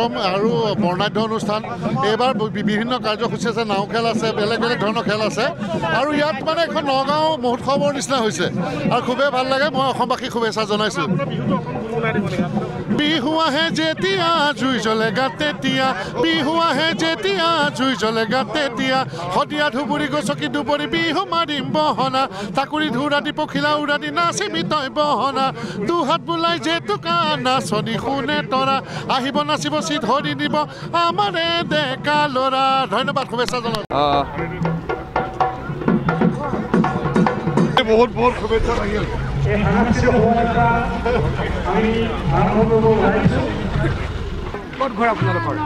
প্ৰথম আৰু বৰ্ণাঢ্য অনুষ্ঠান এইবাৰ বিভিন্ন কাৰ্যসূচী আছে নাও খেল আছে বেলেগ বেলেগ ধৰণৰ খেল আছে আৰু ইয়াত মানে এখন নগাঁও মহোৎসৱৰ নিচিনা হৈছে আৰু খুবেই ভাল লাগে মই অসমবাসীক শুভেচ্ছা জনাইছোঁ বিহু আহে যেতিয়া জুই জ্বলে গাত তেতিয়া বিহু আহে যেতিয়া জুই জ্বলে গাত তেতিয়া সদিয়া ধুবুৰী গছকি দুবৰি বিহু মাৰিম বহনা তাকুৰি ধুৰাদি পখিলা উৰাদি নাচিবি তই বহনা দুহাত বোলাই জেতুকা নাচনি শুনে তৰা আহিব নাচিব চিত ধৰি নিব আমাৰে ডেকা ল'ৰা ধন্যবাদ শুভেচ্ছা জনাওঁ বহুত বহুত শুভেচ্ছা থাকিল ক'ত ঘৰ আপোনালোকৰ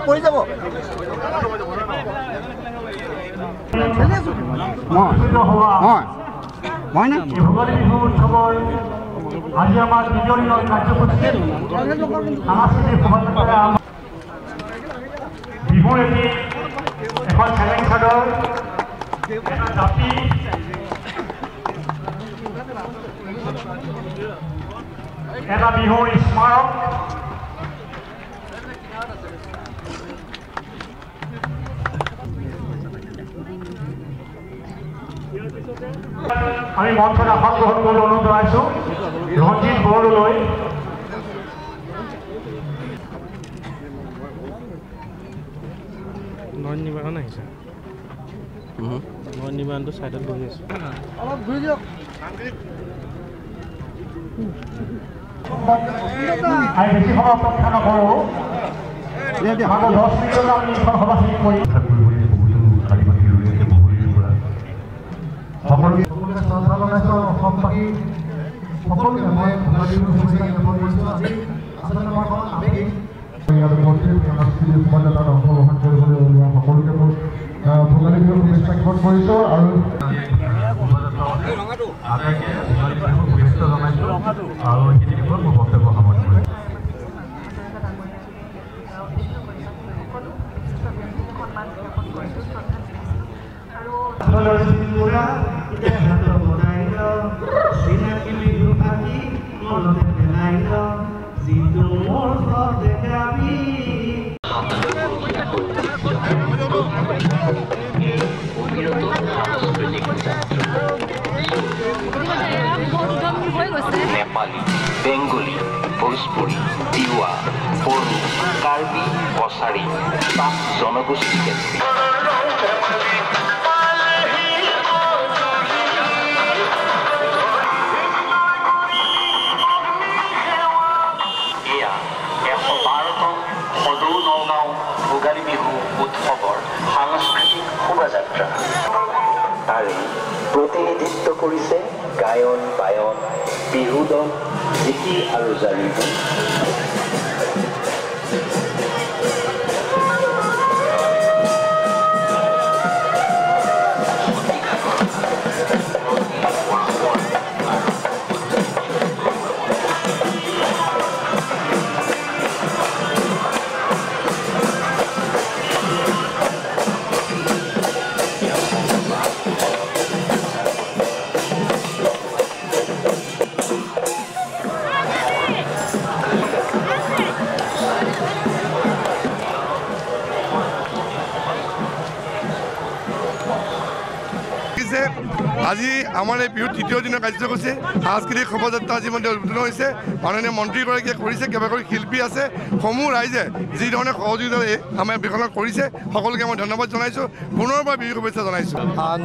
পৰি যাব মই না ভোগালী বিহু উৎসৱৰ আজি আমাৰ দ্বিতীয় দিনৰ কাৰ্যসূচীত সাংস্কৃতিক সমাজৰ বিহুৰ এটি এখন চেলেং চাদৰ এটা জাতি এটা বিহুৰ স্মাৰক আমি মঞ্চত আসন গ্ৰহণ কৰিবলৈ অনুৰোধ জনাইছোঁ ৰঞ্জিত বৰদলৈ নয়ন নিবাৰণ আহিছে নয়ন নিবাৰণটো চাইডত বহি আছোঁ অলপ ঘূৰি দিয়ক আমি বেছি সময় অপেক্ষা নকৰোঁ 10 মিনিটত আমি এইখন সভা শেষ কৰিম সকলোকে শ্ৰদ্ধা জনাইছোঁ অসমবাসী সকলোকে মই ভোগালী বিহুৰ শুভেচ্ছা জ্ঞাপন কৰিছোঁ আজি আচলতে মই এখন আৱেগিক মন্ত্ৰীৰ সাংস্কৃতিক সমাজত অংশগ্ৰহণ কৰিবলৈ ওলোৱা সকলোকে মই ভোগালী বিহুৰ শুভেচ্ছা জ্ঞাপন কৰিছোঁ আৰু আটাইকে ভোগালী বিহুৰ শুভেচ্ছা জনাইছোঁ আৰু এইখিনি মই বক্তব্য সামৰণি কৰিম নেপালী বেংগলী ভোজপুৰী তিৱা বড়ো কাৰ্বি কছাৰী 5 জনগোষ্ঠী কেন্দ্ৰিক ভোগালী বিহু উৎসৱৰ সাংস্কৃতিক শোভাযাত্ৰা তাৰে প্ৰতিনিধিত্ব কৰিছে গায়ন বায়ন বিহু দল জিকি আৰু জাৰিব আজি আমাৰ এই বিহুৰ তৃতীয় দিনৰ কাৰ্যসূচী সাংস্কৃতিক শোভাযাত্ৰা আজি মধ্যে উদ্বোধন হৈছে মাননীয় মন্ত্ৰীগৰাকীয়ে কৰিছে কেইবাগৰাকী শিল্পী আছে সমূহ ৰাইজে যিধৰণে সহযোগিতা আমাৰ বিখনত কৰিছে সকলোকে মই ধন্যবাদ জনাইছোঁ পুনৰবাৰ বিহু শুভেচ্ছা জনাইছোঁ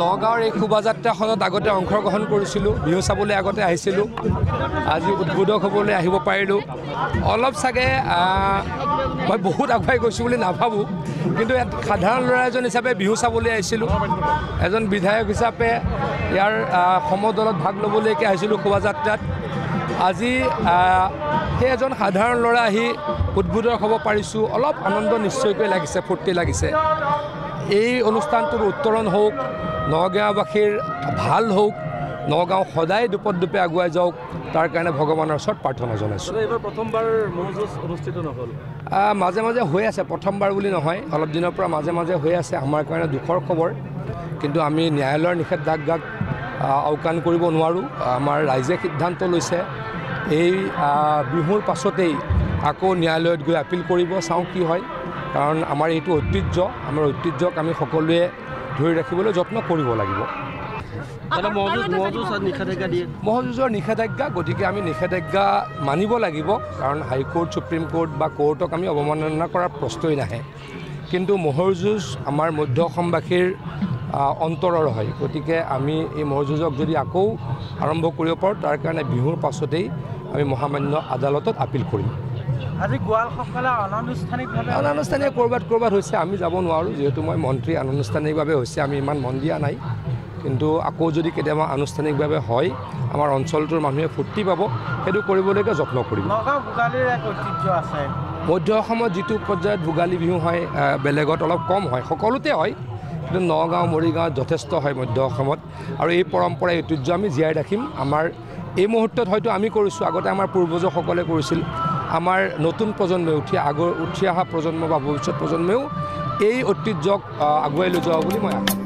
নগাঁৱৰ এই শোভাযাত্ৰাখনত আগতে অংশগ্ৰহণ কৰিছিলোঁ বিহু চাবলৈ আগতে আহিছিলোঁ আজি উদ্বোধক হ'বলৈ আহিব পাৰিলোঁ অলপ চাগে মই বহুত আগুৱাই গৈছোঁ বুলি নাভাবোঁ কিন্তু ইয়াত সাধাৰণ ল'ৰা এজন হিচাপে বিহু চাবলৈ আহিছিলোঁ এজন বিধায়ক হিচাপে ইয়াৰ সমদলত ভাগ ল'বলৈকে আহিছিলোঁ শোভাযাত্ৰাত আজি সেই এজন সাধাৰণ ল'ৰা আহি উদ্বোধক হ'ব পাৰিছোঁ অলপ আনন্দ নিশ্চয়কৈ লাগিছে ফূৰ্তি লাগিছে এই অনুষ্ঠানটোৰ উত্তৰণ হওক নগাঁওবাসীৰ ভাল হওক নগাঁও সদায় দুপদ দুপে আগুৱাই যাওক তাৰ কাৰণে ভগৱানৰ ওচৰত প্ৰাৰ্থনা জনাইছোঁ এইবাৰ প্ৰথমবাৰ মহোৎসৱ অনুষ্ঠিত নহ'ল মাজে মাজে হৈ আছে প্ৰথমবাৰ বুলি নহয় অলপ দিনৰ পৰা মাজে মাজে হৈ আছে আমাৰ কাৰণে দুখৰ খবৰ কিন্তু আমি ন্যায়ালয়ৰ নিষেধাজ্ঞাক আওকাণ কৰিব নোৱাৰোঁ। আমাৰ ৰাইজে সিদ্ধান্ত লৈছে এই বিহুৰ পাছতেই আকৌ ন্যায়ালয়ত গৈ আপিল কৰিব, চাওঁ কি হয়। কাৰণ আমাৰ এইটো ঐতিহ্য, আমাৰ ঐতিহ্যক আমি সকলোৱে ধৰি ৰাখিবলৈ যত্ন কৰিব লাগিব। মহযুঁজৰ নিষেধাজ্ঞা, গতিকে আমি নিষেধাজ্ঞা মানিব লাগিব, কাৰণ হাইকোৰ্ট, সুপ্ৰিম কোৰ্ট বা কোৰ্টক আমি অৱমাননা কৰাৰ প্ৰশ্নই নাহে। কিন্তু ম'হৰ যুঁজ আমাৰ মধ্য অসমবাসীৰ অন্তৰৰ হয়, গতিকে আমি এই ম'হৰ যুঁজক যদি আকৌ আৰম্ভ কৰিব পাৰোঁ, তাৰ কাৰণে বিহুৰ পাছতেই আমি মহামান্য আদালতত আপিল কৰিম। আজি গোৱালসকলে অনানুষ্ঠানিক ক'ৰবাত হৈছে, আমি যাব নোৱাৰোঁ, যিহেতু মই মন্ত্ৰী। আনুষ্ঠানিকভাৱে হৈছে, আমি ইমান মন দিয়া নাই। কিন্তু আকৌ যদি কেতিয়াবা আনুষ্ঠানিকভাৱে হয়, আমাৰ অঞ্চলটোৰ মানুহে ফূৰ্তি পাব, সেইটো কৰিবলৈকে যত্ন কৰিম। মধ্য অসমত যিটো পৰ্যায়ত ভোগালী বিহু হয়, বেলেগত অলপ কম হয়, সকলোতে হয়, কিন্তু নগাঁও, মৰিগাঁৱত যথেষ্ট হয় মধ্য অসমত। আৰু এই পৰম্পৰা, ঐতিহ্য আমি জীয়াই ৰাখিম। আমাৰ এই মুহূৰ্তত হয়তো আমি কৰিছোঁ, আগতে আমাৰ পূৰ্বজসকলে কৰিছিল। আমাৰ নতুন প্ৰজন্মই উঠি অহা প্ৰজন্ম বা ভৱিষ্যত প্ৰজন্মইও এই ঐতিহ্যক আগুৱাই লৈ যোৱা বুলি মই আশা কৰোঁ।